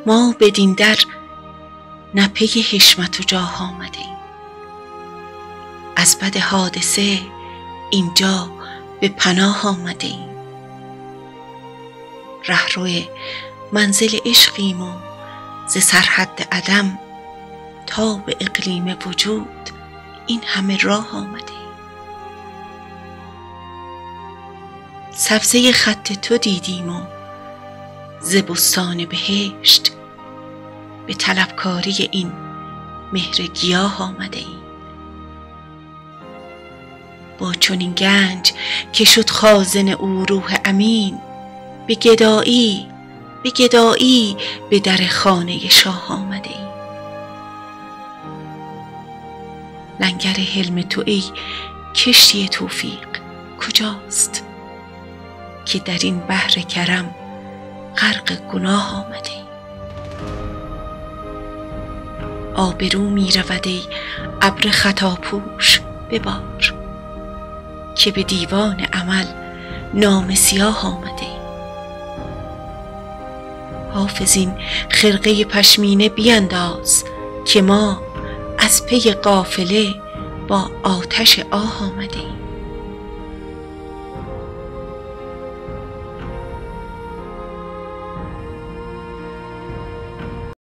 ما بدین در نه پی حشمت و جاه آمدیم، از بد حادثه اینجا به پناه آمدیم. رهرو منزل عشقیم و ز سرحد عدم تا به اقلیم وجود این همه راه آمدیم. سبزه خط تو دیدیم و ز بستان بهشت به طلبکاری این مهر گیاه آمدیم. با چنین گنج که شد خازن او روح امین، به گدایی به در خانه شاه آمدیم. لنگر حلم تو ای کشتی توفیق کجاست که در این بحر کرم غرق گناه آمدیم. آبرو می رود ای ابر خطاپوش ببار که به دیوان عمل نامه سیاه آمدیم. حافظ این خرقه پشمینه بینداز که ما از پی قافله با آتش آه آمدیم.